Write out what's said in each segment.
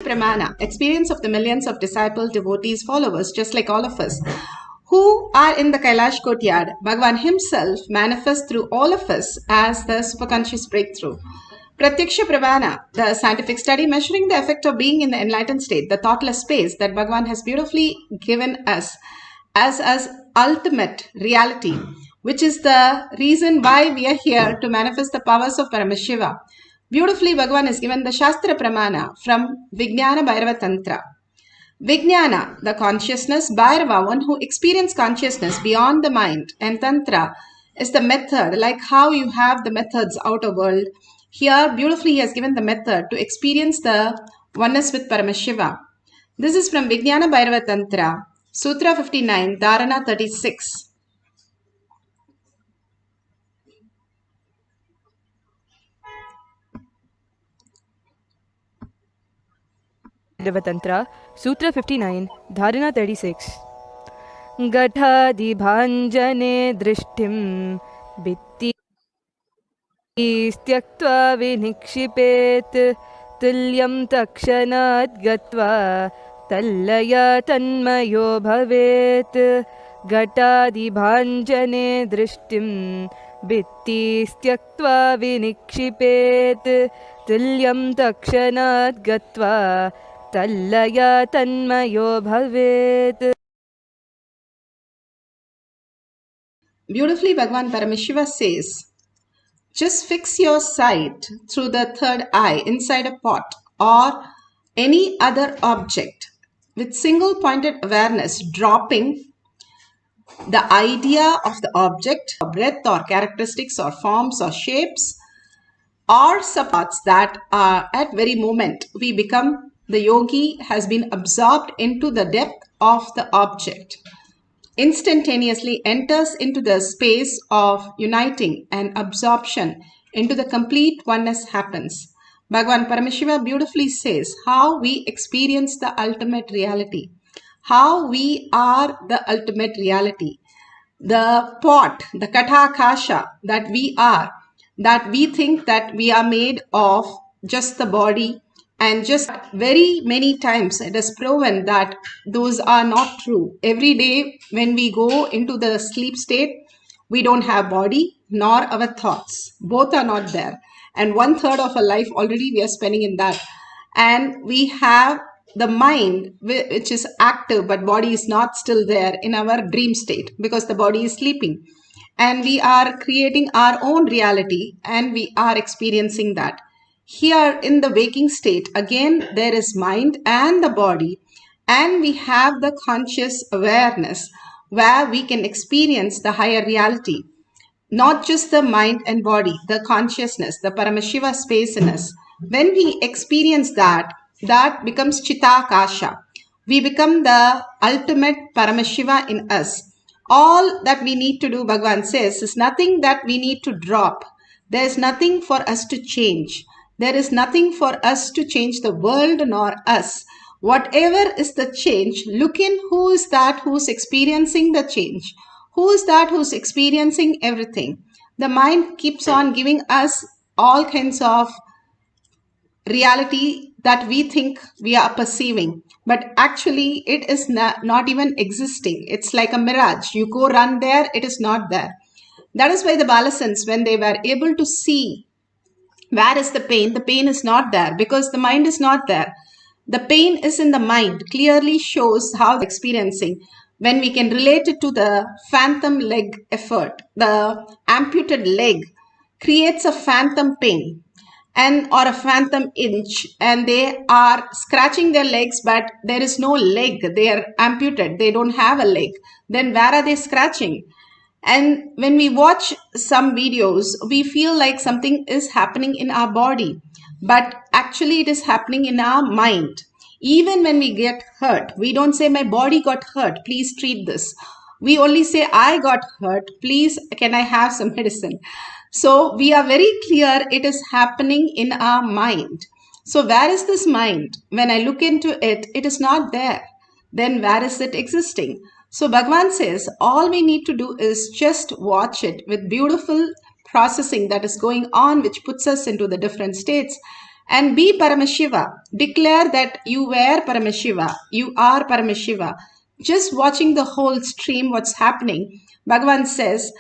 Pramana, experience of the millions of disciples, devotees, followers, just like all of us, who are in the Kailash courtyard. Bhagavan himself manifests through all of us as the superconscious breakthrough. Pratyaksha Pramana, the scientific study measuring the effect of being in the enlightened state, the thoughtless space that Bhagavan has beautifully given us as ultimate reality, which is the reason why we are here to manifest the powers of Paramashiva. Beautifully, Bhagavan has given the Shastra Pramana from Vijnana Bhairava Tantra. Vijnana, the consciousness, Bhairava, one who experiences consciousness beyond the mind, and Tantra is the method, like how you have the methods outer world. Here, beautifully, he has given the method to experience the oneness with Paramashiva. This is from Vijnana Bhairava Tantra, Sutra 59, Dharana 36. Tantra, Sutra 59, Dharana 36. Gatadibhanjane drishtim bitti istyaktva vinikshipet tulyam takshanat gatva tallaya tanmayo bhavet. Gatadibhanjane drishtim bitti istyaktva vinikshipet tulyam takshanat gatva Tallaya tanmayo bhavet. Beautifully, Bhagavan Paramashiva says, just fix your sight through the third eye inside a pot or any other object with single pointed awareness, dropping the idea of the object, or breadth or characteristics or forms or shapes or subparts that are at very moment we become. The yogi has been absorbed into the depth of the object, instantaneously enters into the space of uniting and absorption into the complete oneness happens. Bhagavan Paramashiva beautifully says how we experience the ultimate reality, how we are the ultimate reality. The pot, the katakasha that we are, that we think that we are made of just the body, and just very many times it is proven that those are not true. Every day when we go into the sleep state, we don't have body nor our thoughts. Both are not there. And 1/3 of our life already we are spending in that. And we have the mind which is active, but body is not still there in our dream state because the body is sleeping. And we are creating our own reality and we are experiencing that. Here in the waking state, again, there is mind and the body, and we have the conscious awareness where we can experience the higher reality. Not just the mind and body, the consciousness, the Paramashiva space in us. When we experience that, that becomes Chitakasha. We become the ultimate Paramashiva in us. All that we need to do, Bhagavan says, is nothing that we need to drop. There is nothing for us to change. There is nothing for us to change the world nor us. Whatever is the change, look in who is that who's experiencing the change. Who is that who's experiencing everything? The mind keeps on giving us all kinds of reality that we think we are perceiving. But actually, it is not even existing. It's like a mirage. You go run there, it is not there. That is why the Balasans, when they were able to see where is the pain is not there because the mind is not there. The pain is in the mind, clearly shows how experiencing. When we can relate it to the phantom leg effort, the amputated leg creates a phantom pain and or a phantom inch, and they are scratching their legs, but there is no leg. They are amputated. They don't have a leg. Then where are they scratching? And when we watch some videos, we feel like something is happening in our body, but actually it is happening in our mind. Even when we get hurt, we don't say, my body got hurt, please treat this. We only say, I got hurt, please, can I have some medicine? So we are very clear it is happening in our mind. So where is this mind? When I look into it, it is not there. Then where is it existing? So Bhagavan says, all we need to do is just watch it with beautiful processing that is going on, which puts us into the different states. and be Paramashiva. Declare that you were Paramashiva, you are Paramashiva. Just watching the whole stream, what's happening, Bhagavan says,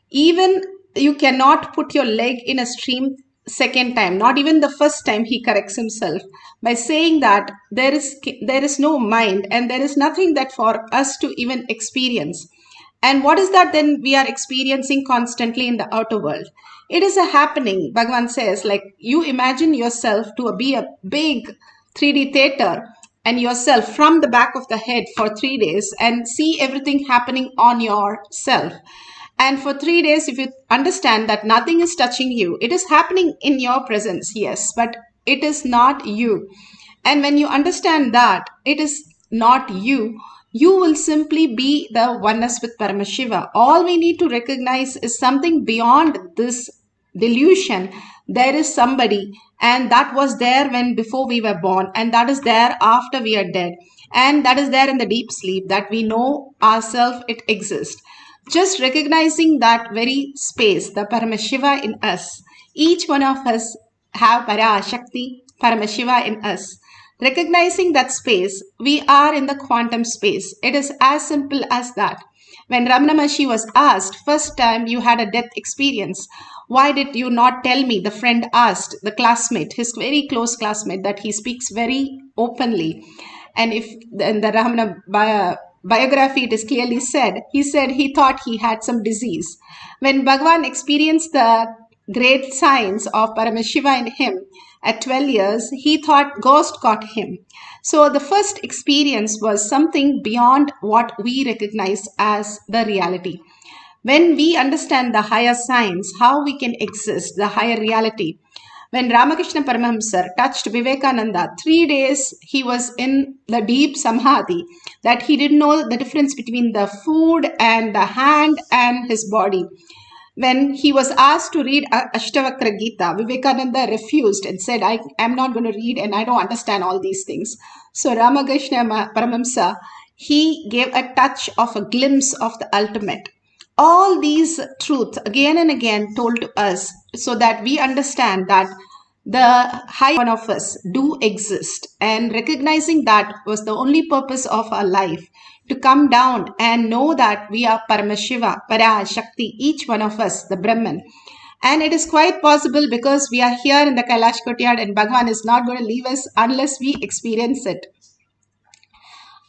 even you cannot put your leg in a stream second time, not even the first time. He corrects himself by saying that there is no mind and there is nothing that for us to even experience. And what is that then we are experiencing constantly in the outer world? It is a happening. Bhagavan says, like, you imagine yourself to be a big 3D theater and yourself from the back of the head for 3 days and see everything happening on yourself. And for 3 days, if you understand that nothing is touching you, it is happening in your presence, yes, but it is not you. And when you understand that it is not you, you will simply be the oneness with Paramashiva. All we need to recognize is something beyond this delusion. There is somebody, and that was there when before we were born, and that is there after we are dead, and that is there in the deep sleep, that we know ourselves, it exists. Just recognizing that very space, the Paramashiva in us. Each one of us have Parashakti, Paramashiva in us. Recognizing that space, we are in the quantum space. It is as simple as that. When Ramana Maharshi was asked, first time you had a death experience, why did you not tell me? The friend asked, the classmate, his very close classmate, that he speaks very openly. And if in the Ramana biography it is clearly said, he said he thought he had some disease. When Bhagavan experienced the great signs of Paramashiva in him at 12 years, he thought ghost caught him. So the first experience was something beyond what we recognize as the reality. When we understand the higher science, how we can exist, the higher reality. When Ramakrishna Paramahamsa touched Vivekananda, 3 days he was in the deep samadhi, that he didn't know the difference between the food and the hand and his body. When he was asked to read Ashtavakra Gita, Vivekananda refused and said, I am not going to read and I don't understand all these things. So Ramakrishna Paramahamsa, he gave a touch of a glimpse of the ultimate. All these truths again and again told to us so that we understand that the high one of us do exist, and recognizing that was the only purpose of our life, to come down and know that we are Paramashiva, Parashakti, each one of us, the Brahman. And it is quite possible because we are here in the Kailash Courtyard and Bhagavan is not going to leave us unless we experience it.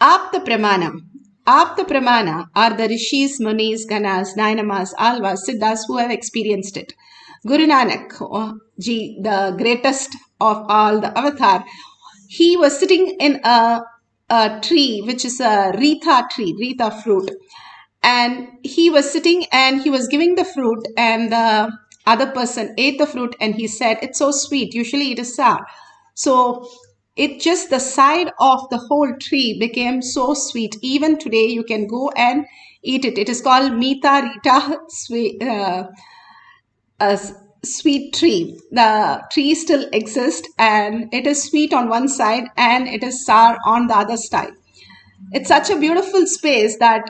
Apta Pramanam. Apta Pramana are the Rishis, Munis, Ganas, Nainamas, Alvas, Siddhas who have experienced it. Guru Nanak, Ji, the greatest of all the avatar, he was sitting in a tree, which is a Rita tree, Rita fruit. And he was sitting and he was giving the fruit, and the other person ate the fruit and he said, it's so sweet. Usually it is sour. So it just, the side of the whole tree became so sweet. Even today you can go and eat it. It is called Mita Rita sweet, a sweet tree. The tree still exists and it is sweet on one side and it is sour on the other side. It's such a beautiful space that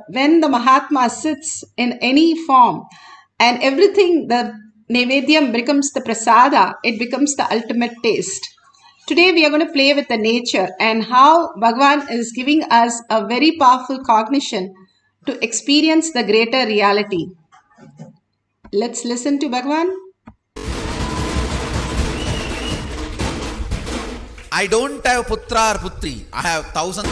when the Mahatma sits in any form and everything, the Nevedyam becomes the prasada, it becomes the ultimate taste. Today we are going to play with the nature and how Bhagavan is giving us a very powerful cognition to experience the greater reality. Let's listen to Bhagavan. I don't have putra or putri. I have 1,000.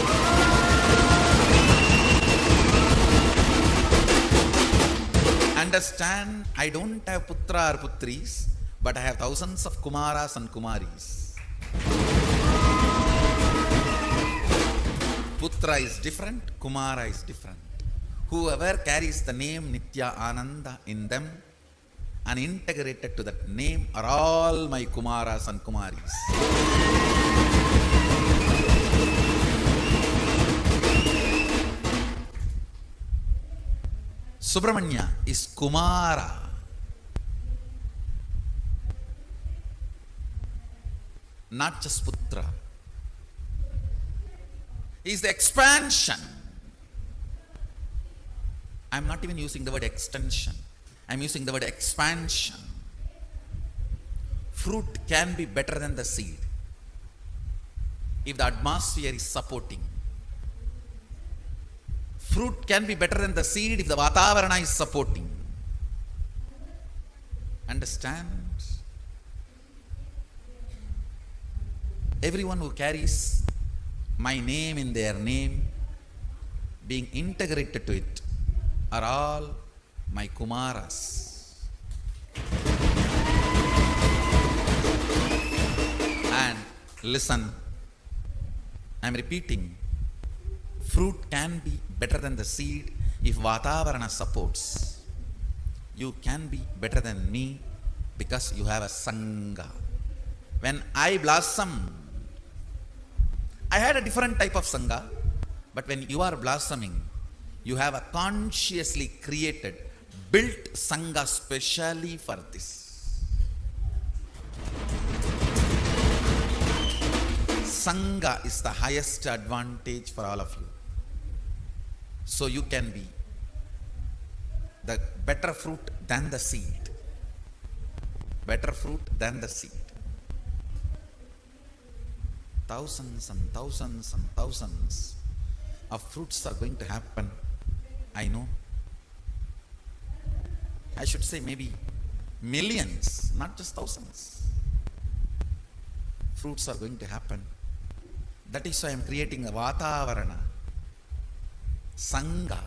Understand, I don't have putra or putris, but I have thousands of Kumaras and Kumaris. Putra is different, Kumara is different. Whoever carries the name Nitya Ananda in them and integrated to that name are all my Kumaras and Kumaris. Subramanya is Kumara. Not just Putra. He is the expansion. I am not even using the word extension. I am using the word expansion. fruit can be better than the seed if the atmosphere is supporting. Fruit can be better than the seed if the Vatavarana is supporting. Understand? Everyone who carries my name in their name, being integrated to it, are all my Kumaras. And listen, I am repeating, fruit can be better than the seed if Vatavarana supports. You can be better than me because you have a Sangha. When I blossom, I had a different type of Sangha, but when you are blossoming, you have a consciously created, built Sangha specially for this. Sangha is the highest advantage for all of you. So you can be the better fruit than the seed. Better fruit than the seed. Thousands and thousands and thousands of fruits are going to happen. I know. I should say maybe millions, not just thousands. Fruits are going to happen. That is why I am creating a Vatavarana, Sangha,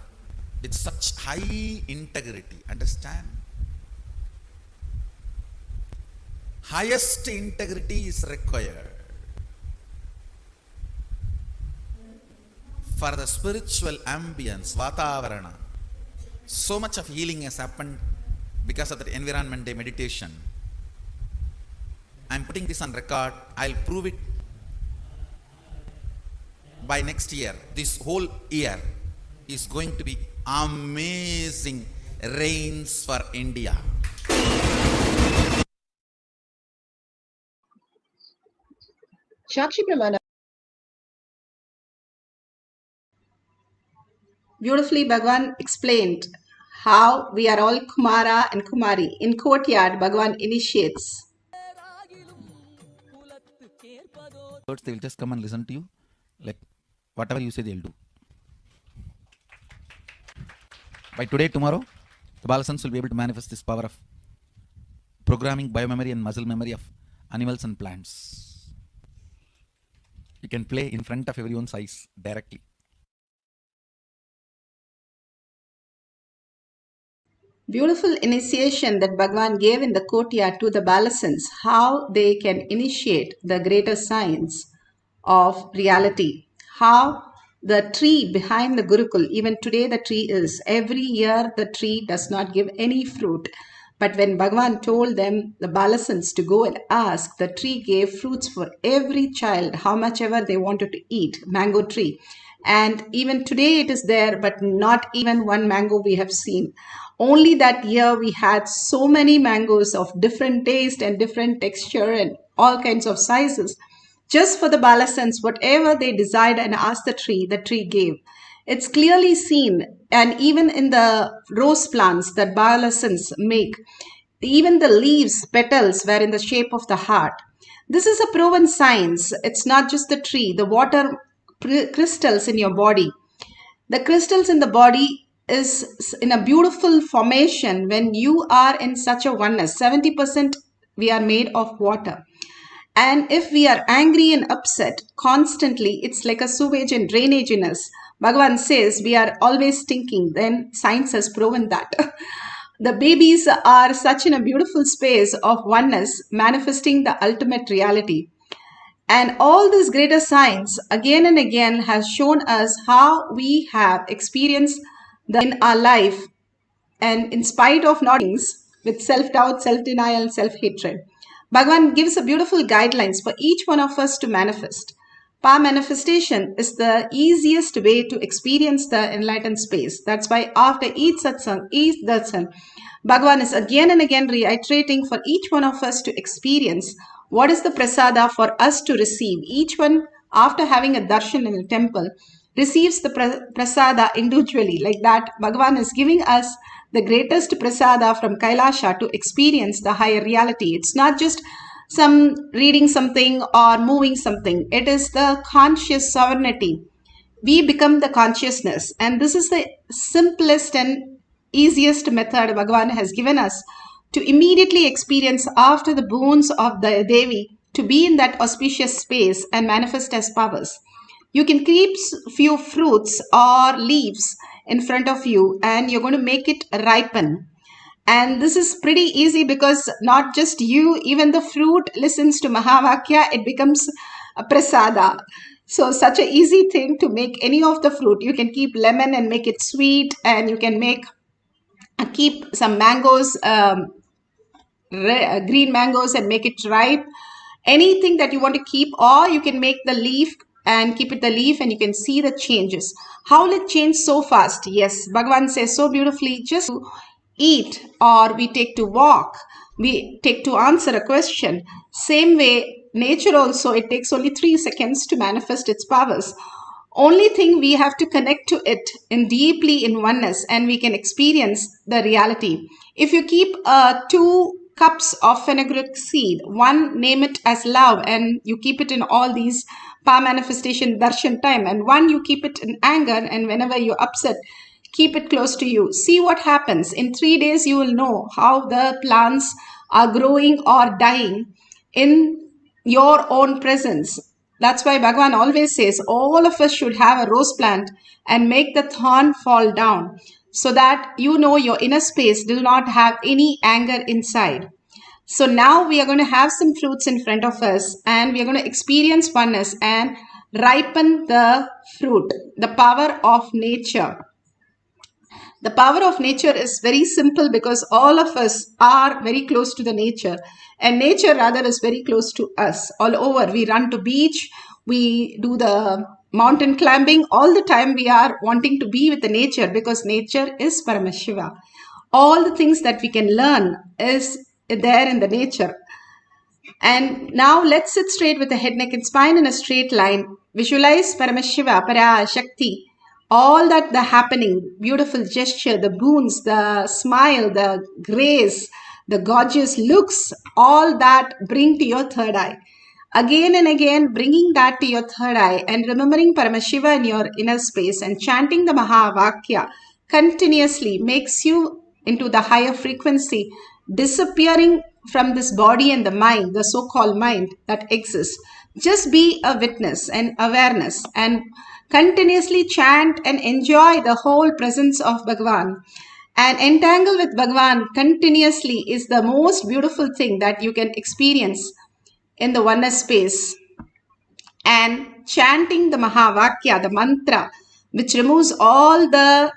with such high integrity. Understand? Highest integrity is required for the spiritual ambience, Vatavarana. So much of healing has happened because of the environment day meditation. I am putting this on record. I will prove it by next year. This whole year is going to be amazing rains for India. Shakshi Pramana. Beautifully, Bhagavan explained how we are all Kumara and Kumari. In courtyard, Bhagavan initiates. They will just come and listen to you. Like whatever you say, they'll do. By today, tomorrow, the Balasans will be able to manifest this power of programming biomemory and muscle memory of animals and plants. You can play in front of everyone's eyes directly. Beautiful initiation that Bhagavan gave in the courtyard to the Balasans, how they can initiate the greater science of reality. How the tree behind the Gurukul, even today the tree is, every year the tree does not give any fruit. But when Bhagavan told them, the Balasans, to go and ask, the tree gave fruits for every child, how much ever they wanted to eat, mango tree. And even today it is there, but not even one mango we have seen. Only that year we had so many mangoes of different taste and different texture and all kinds of sizes. Just for the Balasans, whatever they desired and asked the tree gave. It's clearly seen, and even in the rose plants that Balasans make, even the leaves, petals were in the shape of the heart. This is a proven science. It's not just the tree, the water crystals in your body. The crystals in the body is in a beautiful formation when you are in such a oneness. 70% we are made of water. And if we are angry and upset constantly, it's like a sewage and drainage in us. Bhagavan says we are always stinking. Then science has proven that. The babies are such in a beautiful space of oneness, manifesting the ultimate reality. And all this greater science again and again has shown us how we have experienced in our life, and in spite of not with self-doubt, self-denial, self-hatred. Bhagavan gives a beautiful guidelines for each one of us to manifest. Power manifestation is the easiest way to experience the enlightened space. That's why after each satsang, each darshan, Bhagavan is again and again reiterating for each one of us to experience what is the prasada for us to receive. Each one, after having a darshan in a temple, receives the prasada individually. Like that, Bhagavan is giving us the greatest prasada from Kailasha to experience the higher reality. It's not just some reading something or moving something. It is the conscious sovereignty. We become the consciousness, and this is the simplest and easiest method Bhagavan has given us to immediately experience after the boons of the Devi, to be in that auspicious space and manifest as powers. You can keep few fruits or leaves in front of you and you're going to make it ripen. And this is pretty easy because not just you, even the fruit listens to Mahavakya, it becomes a prasada. So such an easy thing to make any of the fruit. You can keep lemon and make it sweet, and you can keep some mangoes, green mangoes, and make it ripe. Anything that you want to keep, or you can make the leaf and keep it the leaf, and you can see the changes. How will it change so fast? Yes, Bhagavan says so beautifully, just to eat, or we take to walk, we take to answer a question. Same way, nature also, it takes only 3 seconds to manifest its powers. Only thing, we have to connect to it in deeply in oneness, and we can experience the reality. If you keep 2 cups of fenugreek seed, one name it as love, and you keep it in all these power manifestation darshan time, and one you keep it in anger, and whenever you're upset, keep it close to you. See what happens. In 3 days, you will know how the plants are growing or dying in your own presence. That's why Bhagavan always says all of us should have a rose plant and make the thorn fall down, so that you know your inner space do not have any anger inside. So now we are going to have some fruits in front of us, and we are going to experience oneness and ripen the fruit, the power of nature. The power of nature is very simple because all of us are very close to the nature, and nature rather is very close to us. All over, we run to beach, we do the mountain climbing. All the time we are wanting to be with the nature because nature is Paramashiva. All the things that we can learn is there in the nature. And now let's sit straight with the head, neck and spine in a straight line. Visualize Paramashiva, Parashakti, all that the happening, beautiful gesture, the boons, the smile, the grace, the gorgeous looks, all that bring to your third eye. Again and again, bringing that to your third eye and remembering Paramashiva in your inner space and chanting the Mahavakya continuously makes you into the higher frequency, disappearing from this body and the mind, the so-called mind that exists. Just be a witness and awareness, and continuously chant and enjoy the whole presence of Bhagavan. And entangle with Bhagavan continuously is the most beautiful thing that you can experience in the oneness space. And chanting the Mahavakya, the mantra, which removes all the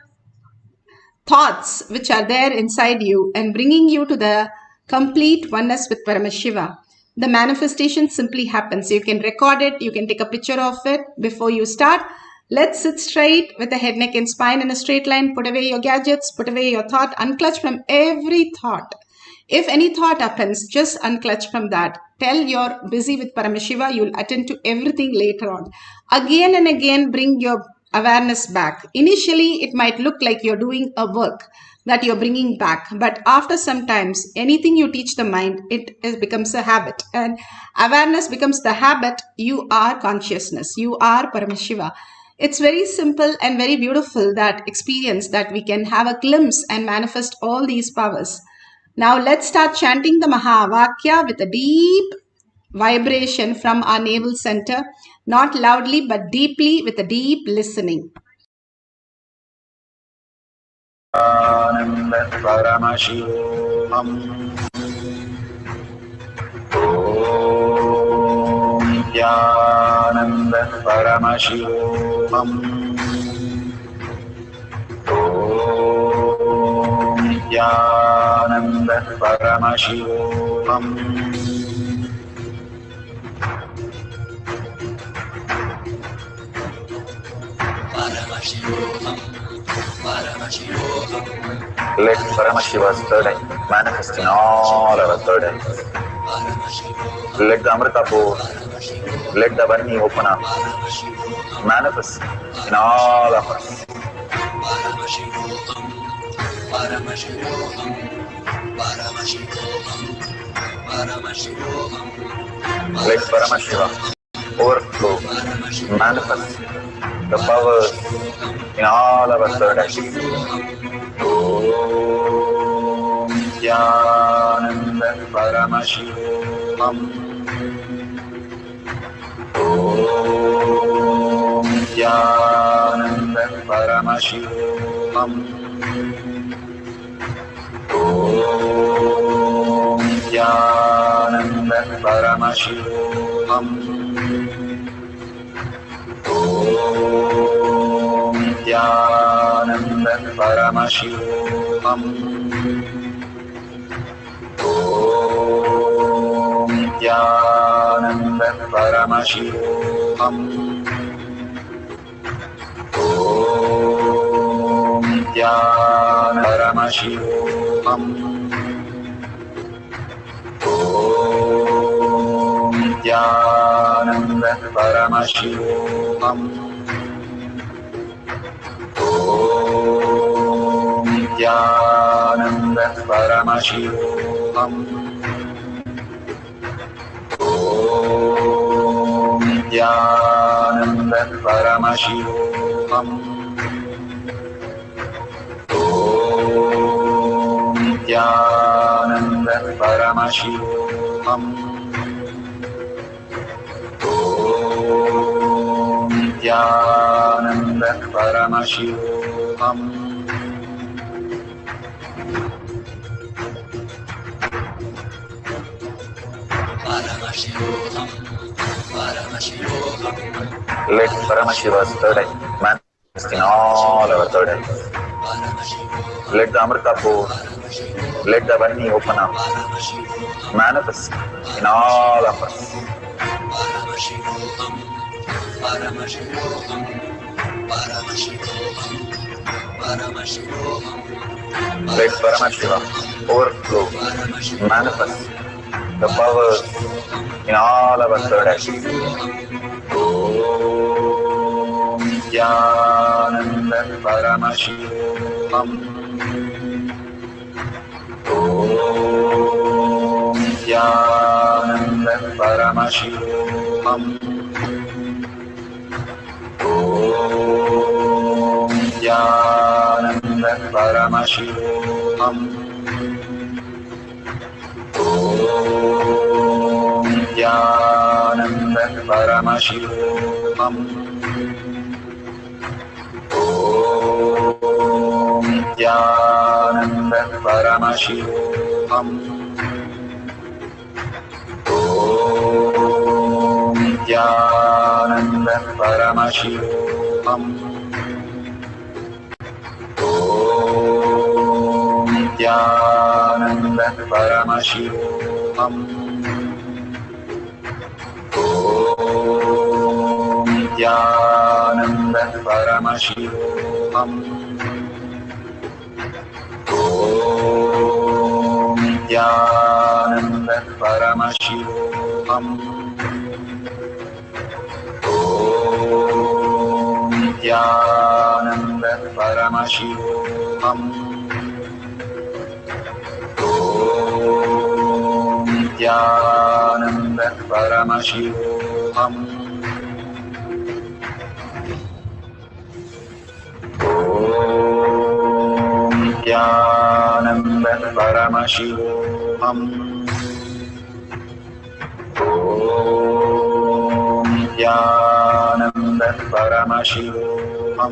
thoughts which are there inside you and bringing you to the complete oneness with Paramashiva. The manifestation simply happens. You can record it, you can take a picture of it before you start. Let's sit straight with the head, neck and spine in a straight line. Put away your gadgets, put away your thought, unclutch from every thought. If any thought happens, just unclutch from that. Tell you're busy with Paramashiva, you'll attend to everything later on. Again and again, bring your awareness back. Initially, it might look like you're doing a work that you're bringing back, but after some times, anything you teach the mind, it becomes a habit, and awareness becomes the habit. You are consciousness, you are Paramashiva. It's very simple and very beautiful, that experience that we can have a glimpse and manifest all these powers. Now let's start chanting the Mahavakya with a deep vibration from our navel center, not loudly but deeply, with a deep listening. Paramashivoham. Om Nithyananda Paramashivam. Om Nithyananda Paramashivam. Paramashivoham. Paramashivoham. Let Paramashiva's third eye manifest in all our third eyes. Let the Amrita pour, let the Varni open up, manifest in all of us. Paramashivoham, Paramashivoham, Paramashivoham, Let Paramashiva overflow, manifest the powers in all our third eye. Om Nithyananda Paramashivam. Om Nithyananda Paramashivam. Om Nithyananda Paramashivam. Om Nithyananda Paramashivam. Om Nithyananda Paramashivoham. Om Nithyananda Paramashivoham. Om Nithyananda Paramashivoham. Om Nithyananda Paramashivoham. Om Nithyananda Paramashivoham. Om Nithyananda Paramashivoham. Om Nithyananda Paramashivoham. Let Paramashiva's third eye manifest in all our third eyes. Let the Amrita pour, let the Vani open up, manifest in all of us. Let Paramashiva overflow, manifest the powers in all our third eyes. Om Nithyananda Paramashivam. Om Nithyananda Paramashivam. Om Nithyananda Paramashivam. Om Nithyananda Paramashivoham. Om Nithyananda Paramashivoham. Om Nithyananda Paramashivoham. Om Nithyananda Paramashivoham. Om Nithyananda Paramashivoham. Om Nithyananda Paramashivoham. Om Nithyananda Paramashivoham. Om Nithyananda Paramashivoham. Om Nithyananda Paramashivoham. Om Nithyananda Paramashivoham.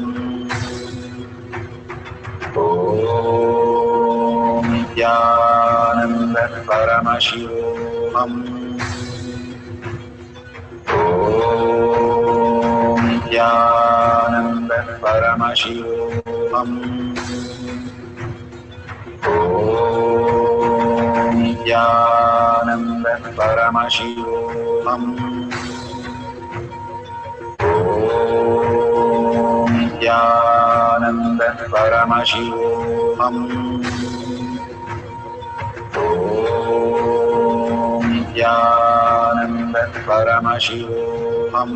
Om Nithyananda Paramashivoham. Om Nithyananda Paramashivoham. Om Nithyananda Paramashivoham. Om Nithyananda Paramashivoham. Om Nithyananda Paramashivoham.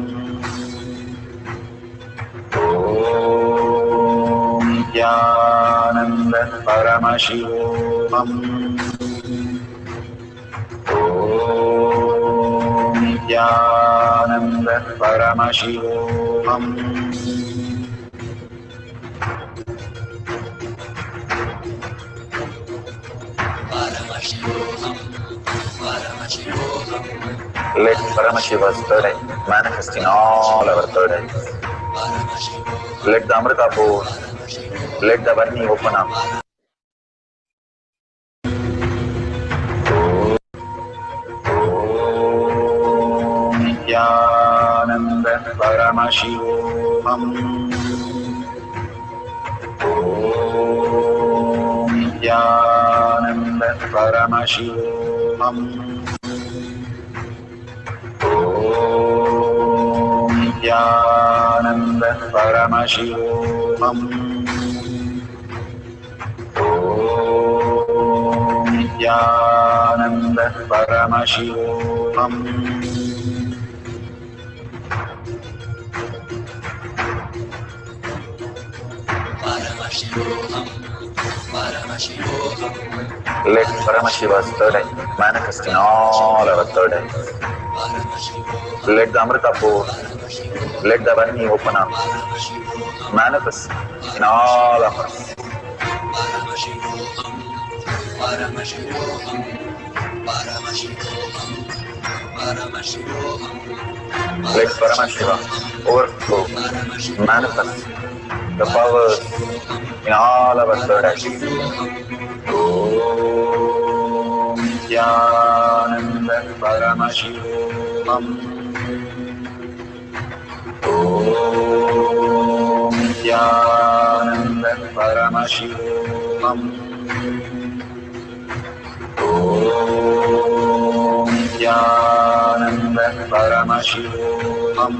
Om Nithyananda Paramashivoham. Om Nithyananda Paramashivoham. Let Paramashiva's third eye manifest in all our third eyes. Let the Amrita pour, let the Varni open up. Om Nithyananda Paramashivoham. Om Nithyananda Paramashivoham. Om Nithyananda Paramashivoham. Om Nithyananda Paramashivoham. Let Paramashiva's third eye manifest in all our third eyes. Let the Amrita pour, let the Varni open up, manifest in all of us. Let Paramashiva overflow, manifest the powers in all our third eyes. Om Nithyananda Paramashivoham. Om Nithyananda Paramashivoham. Om Nithyananda Paramashivoham.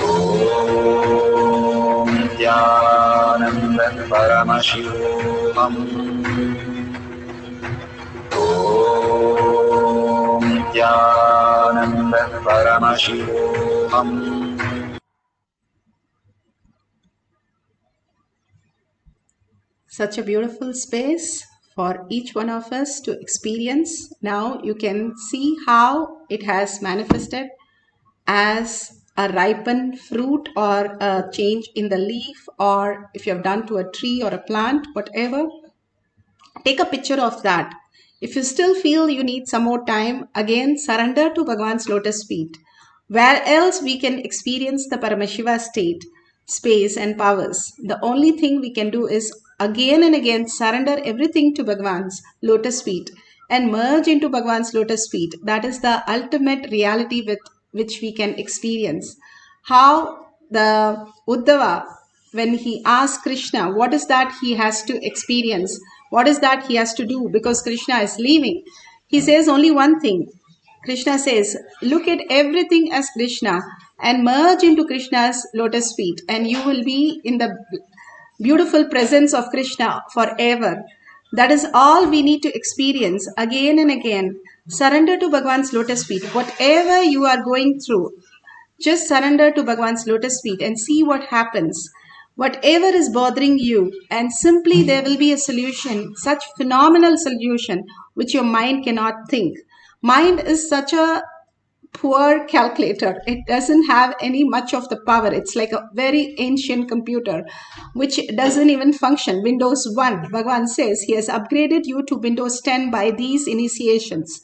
Om Nithyananda Paramashivoham. Om Nithyananda Paramashivoham. Such a beautiful space for each one of us to experience. Now you can see how it has manifested as a ripened fruit or a change in the leaf, or if you have done to a tree or a plant, whatever. Take a picture of that. If you still feel you need some more time, again surrender to Bhagavan's lotus feet. Where else we can experience the Paramashiva state, space and powers? The only thing we can do is again and again surrender everything to Bhagavan's lotus feet and merge into Bhagavan's lotus feet. That is the ultimate reality with which we can experience. How the Uddhava, when he asked Krishna, what is that he has to experience? What is that he has to do? Because Krishna is leaving. He says only one thing. Krishna says, look at everything as Krishna and merge into Krishna's lotus feet, and you will be in the beautiful presence of Krishna forever. That is all we need to experience again and again. Surrender to Bhagavan's lotus feet. Whatever you are going through, just surrender to Bhagavan's lotus feet and see what happens. Whatever is bothering you, and simply there will be a solution, such phenomenal solution, which your mind cannot think. Mind is such a poor calculator. It doesn't have any much of the power. It's like a very ancient computer which doesn't even function. Windows 1, Bhagavan says he has upgraded you to Windows 10 by these initiations.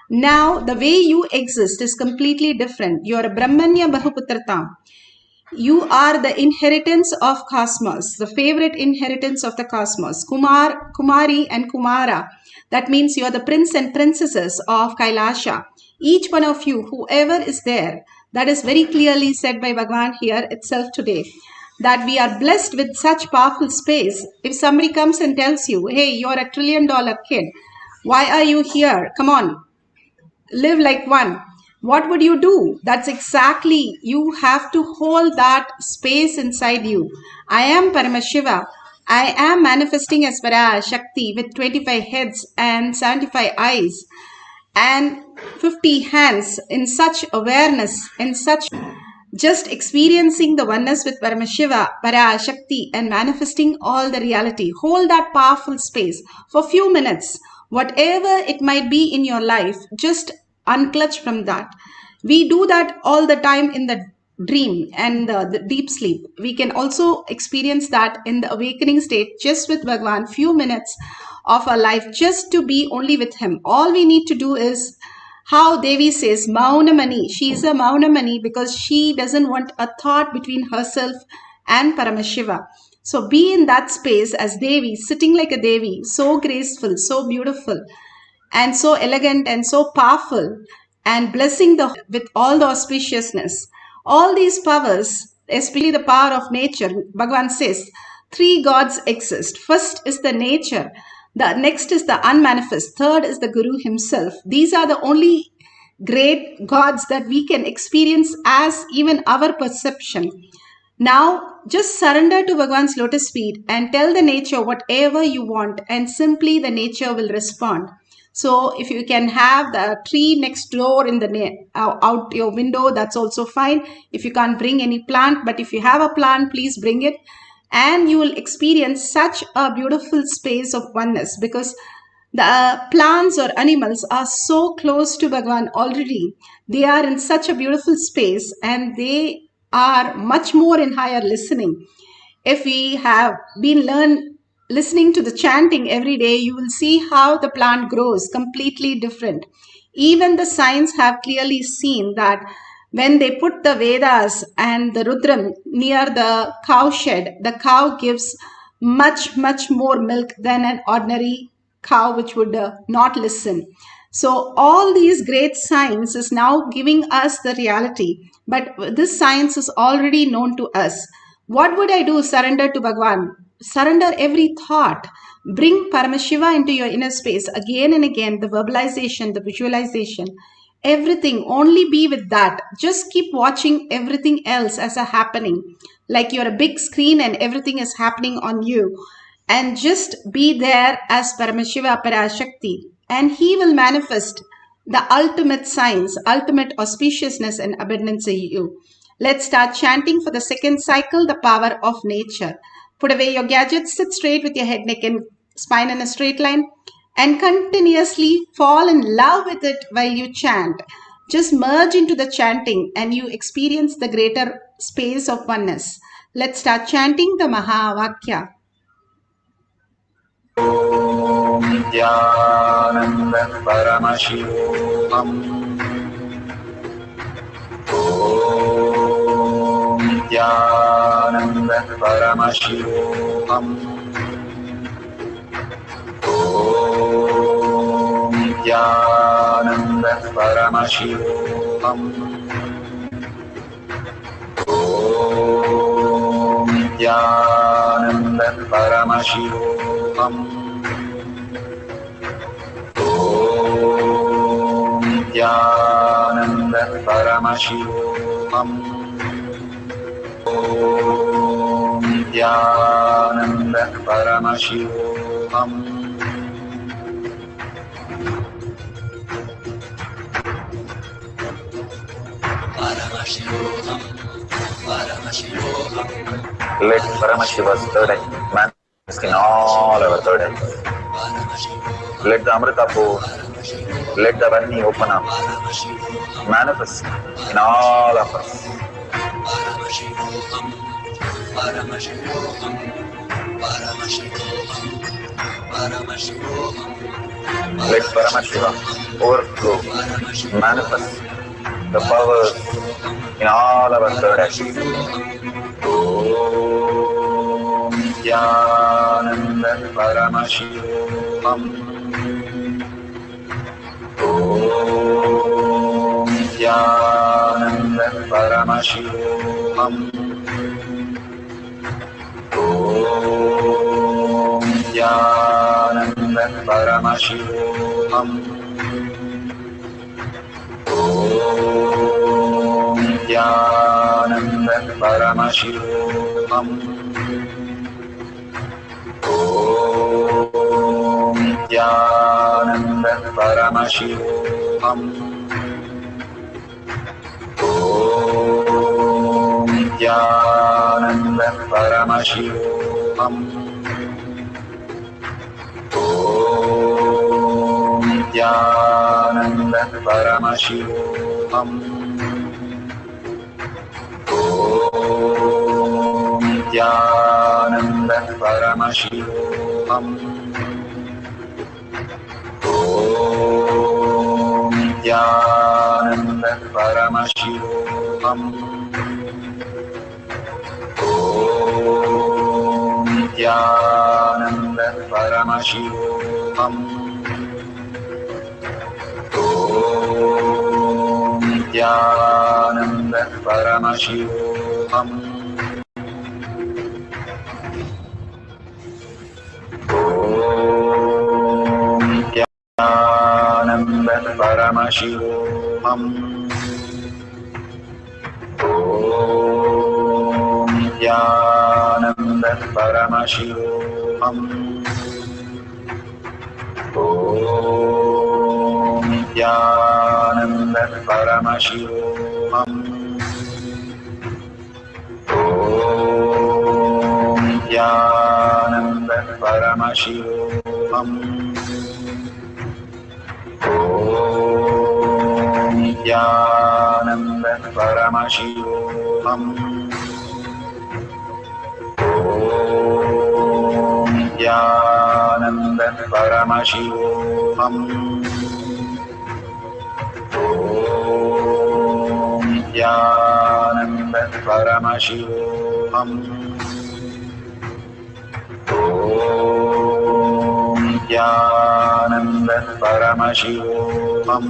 Now the way you exist is completely different. You are a Brahmanya Bahuputratam. You are the inheritance of cosmos, the favorite inheritance of the cosmos. Kumar, Kumari and Kumara. That means you are the prince and princesses of Kailasha. Each one of you, whoever is there, that is very clearly said by Bhagavan here itself today, that we are blessed with such powerful space. If somebody comes and tells you, hey, you're a $1 trillion kid, why are you here? Come on, live like one. What would you do? That's exactly, you have to hold that space inside you. I am Paramashiva. I am manifesting as Parashakti with 25 heads and 75 eyes and 50 hands, in such awareness, in such just experiencing the oneness with Paramashiva, Parashakti, and manifesting all the reality. Hold that powerful space for a few minutes. Whatever it might be in your life, just unclutch from that. We do that all the time in the dream and the deep sleep. We can also experience that in the awakening state, just with Bhagwan, few minutes of our life, just to be only with him. All we need to do is, how Devi says, Maunamani. She is a Maunamani because she doesn't want a thought between herself and Paramashiva. So be in that space as Devi, sitting like a Devi, so graceful, so beautiful, and so elegant and so powerful, and blessing the with all the auspiciousness. All these powers, especially the power of nature, Bhagavan says, three gods exist. First is the nature, the next is the unmanifest, third is the Guru himself. These are the only great gods that we can experience as even our perception. Now, just surrender to Bhagwan's lotus feet and tell the nature whatever you want, and simply the nature will respond. So, if you can have the tree next door in the out your window, that's also fine. If you can't bring any plant, but if you have a plant, please bring it, and you will experience such a beautiful space of oneness, because the plants or animals are so close to Bhagwan already. They are in such a beautiful space, and they are much more in higher listening. If we have been listening to the chanting every day, you will see how the plant grows completely different. Even the science have clearly seen that when they put the Vedas and the Rudram near the cow shed, the cow gives much, much more milk than an ordinary cow which would not listen. So all these great science is now giving us the reality, but this science is already known to us. What would I do? Surrender to Bhagwan. Surrender every thought. Bring Paramashiva into your inner space again and again, the verbalization, the visualization, everything. Only be with that. Just keep watching everything else as a happening, like you're a big screen and everything is happening on you. And just be there as Paramashiva, Parashakti, and he will manifest the ultimate signs, ultimate auspiciousness and abundance in you. Let's start chanting for the second cycle, the power of nature. Put away your gadgets, sit straight with your head, neck and spine in a straight line, and continuously fall in love with it while you chant. Just merge into the chanting and you experience the greater space of oneness. Let's start chanting the Mahavakya. Nithyananda Paramashivoham. Om Nithyananda Paramashivoham. Om Nithyananda Paramashivoham. Om Nithyananda Paramashivoham. Om Nithyananda Paramashivoham. Om Nithyananda Paramashivoham. Paramashivoham. Paramashivoham. Let Paramashiva's third eye manifest in all our third eyes. Let the Amrita pour, let the Varni open up, manifest in all of us. Paramashivoham, Paramashivoham, Paramashivoham, Paramashivoham. Let Paramashiva overflow, manifest the powers in all our third eyes. Om Nithyananda Paramashivoham. Om Nithyananda Paramashivoham. Om Nithyananda Paramashivoham. Om Nithyananda Paramashivoham. Om Nithyananda Paramashivoham. Om Nithyananda Paramashivoham. Om Nithyananda Paramashivoham. Om Nithyananda Paramashivoham. Om Nithyananda Paramashivoham. Om Nithyananda Paramashivoham. Om Nithyananda Paramashivoham. Om Nithyananda Paramashivoham. Om Nithyananda Paramashivoham. Om Nithyananda Paramashivoham. Om Nithyananda Paramashivoham. Om Nithyananda Paramashivoham. Om Nithyananda Paramashivoham. Om Nithyananda Paramashivoham. Om Nithyananda Paramashivoham.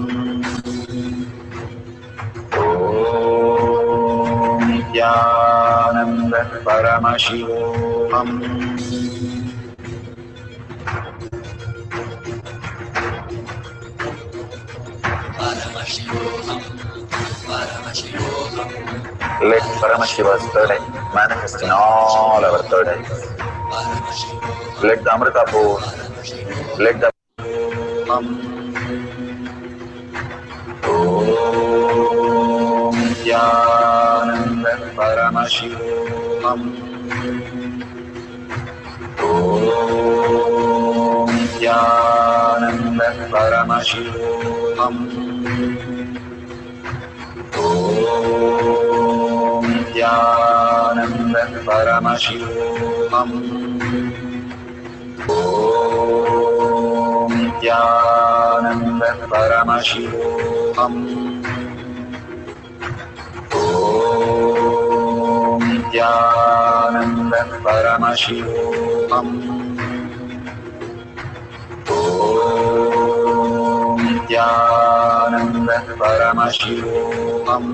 Om Nithyananda Paramashivoham. Let Paramashiva's third eye manifest in all our third eyes. Let the Amrita pour, let the Om Nithyananda Paramashivoham. Om Nithyananda Paramashivoham. Om Nithyananda Paramashivoham. Om Nithyananda Paramashivoham. Om Nithyananda Paramashivoham. Om Nithyananda Paramashivoham.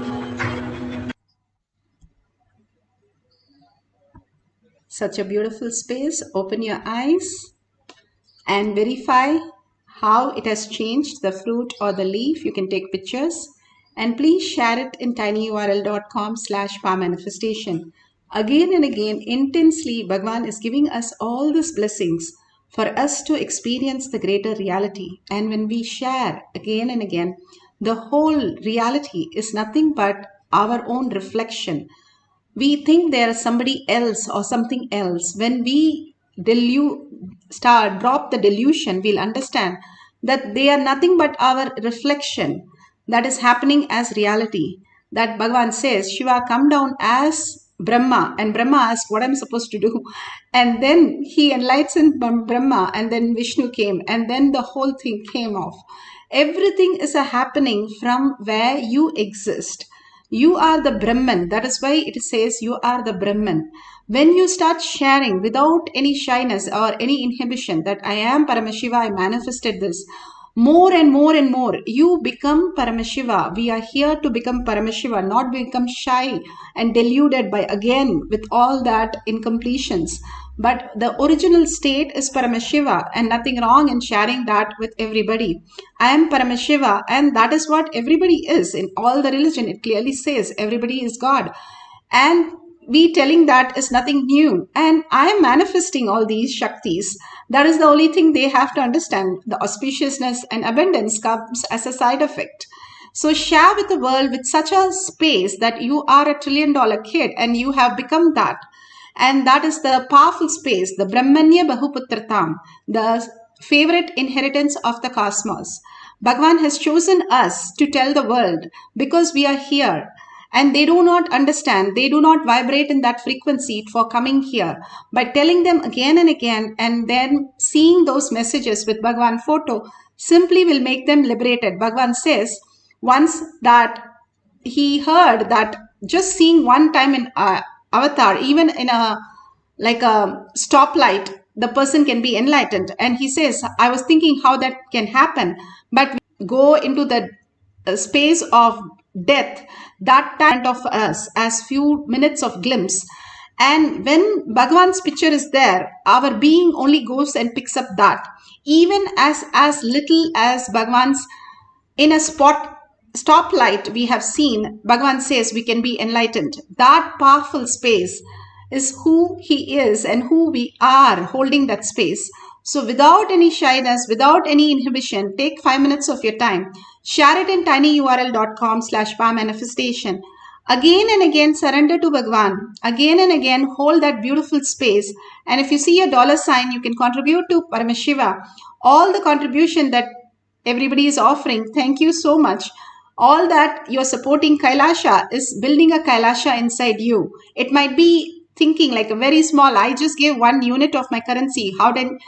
Such a beautiful space. Open your eyes and verify how it has changed the fruit or the leaf. You can take pictures and please share it in tinyurl.com/powermanifestation. Again and again, intensely, Bhagavan is giving us all these blessings for us to experience the greater reality. And when we share again and again, the whole reality is nothing but our own reflection. We think there is somebody else or something else. When we drop the delusion, we'll understand that they are nothing but our reflection that is happening as reality. That Bhagavan says, Shiva come down as Brahma, and Brahma asked what I'm supposed to do. And then he enlightened Brahma, and then Vishnu came, and then the whole thing came off. Everything is a happening from where you exist. You are the Brahman. That is why it says you are the Brahman. When you start sharing without any shyness or any inhibition that I am Paramashiva, I manifested this, more and more and more, you become Paramashiva. We are here to become Paramashiva, not become shy and deluded by, again, with all that incompletions. But the original state is Paramashiva, and nothing wrong in sharing that with everybody. I am Paramashiva, and that is what everybody is. In all the religion, it clearly says everybody is God. And we telling that is nothing new. And I am manifesting all these Shaktis. That is the only thing they have to understand. The auspiciousness and abundance comes as a side effect. So share with the world with such a space that you are a $1 trillion kid and you have become that. And that is the powerful space, the Brahmanya Bahuputratam, the favorite inheritance of the cosmos. Bhagavan has chosen us to tell the world because we are here. And they do not understand, they do not vibrate in that frequency for coming here. By telling them again and again and then seeing those messages with Bhagavan photo simply will make them liberated. Bhagavan says once that he heard that just seeing one time in avatar, even in a like a stoplight, the person can be enlightened. And he says, I was thinking how that can happen, but we go into the space of death, that time of us as few minutes of glimpse. And when Bhagavan's picture is there, our being only goes and picks up that. Even as little as Bhagavan's in a stoplight we have seen, Bhagavan says we can be enlightened. That powerful space is who he is and who we are holding that space. So without any shyness, without any inhibition, take 5 minutes of your time, share it in tinyurl.com/power-manifestation. Again and again, surrender to Bhagavan. Again and again, hold that beautiful space. And if you see a $sign, you can contribute to Paramashiva. All the contribution that everybody is offering, thank you so much. All that you're supporting Kailasha is building a Kailasha inside you. It might be thinking like a very small, I just gave 1 unit of my currency. How can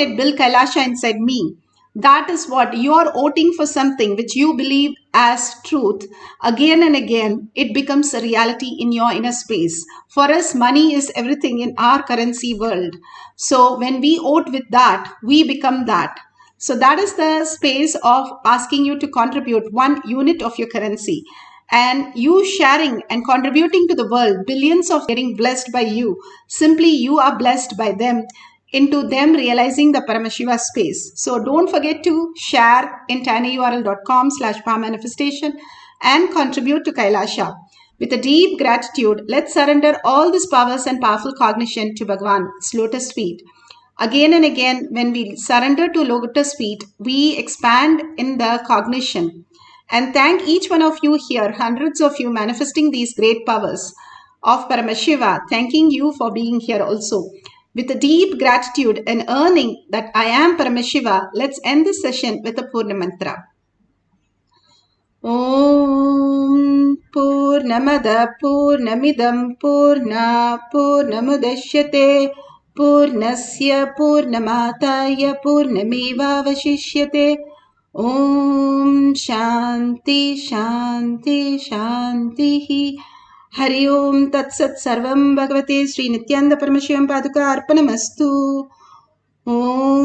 it build Kailasha inside me? That is what you're voting for, something which you believe as truth. Again and again, it becomes a reality in your inner space. For us, money is everything in our currency world. So when we vote with that, we become that. So that is the space of asking you to contribute 1 unit of your currency. And you sharing and contributing to the world, billions of getting blessed by you. Simply you are blessed by them, into them realizing the Paramashiva space. So don't forget to share in tinyurl.com/power-manifestation and contribute to Kailasha. With a deep gratitude, let's surrender all these powers and powerful cognition to Bhagavan's lotus feet. Again and again, when we surrender to lotus feet, we expand in the cognition. And thank each one of you here, hundreds of you manifesting these great powers of Paramashiva, thanking you for being here also. With a deep gratitude and earning that I am Paramashiva, let's end this session with a Purna mantra. Om Purnamada Purnamidam Purna Purnamudashyate Purnasya Purnamataya Purnamevavashishyate. Om Shanti Shanti Shanti. Hari Om Tat Sat Sarvam Bhagavate Sri Nithyananda Paramashivam Paduka Arpanamastu. Om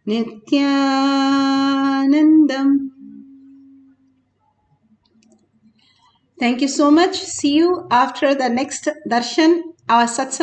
Nithyanandam. Thank you so much. See you after the next darshan, our satsang.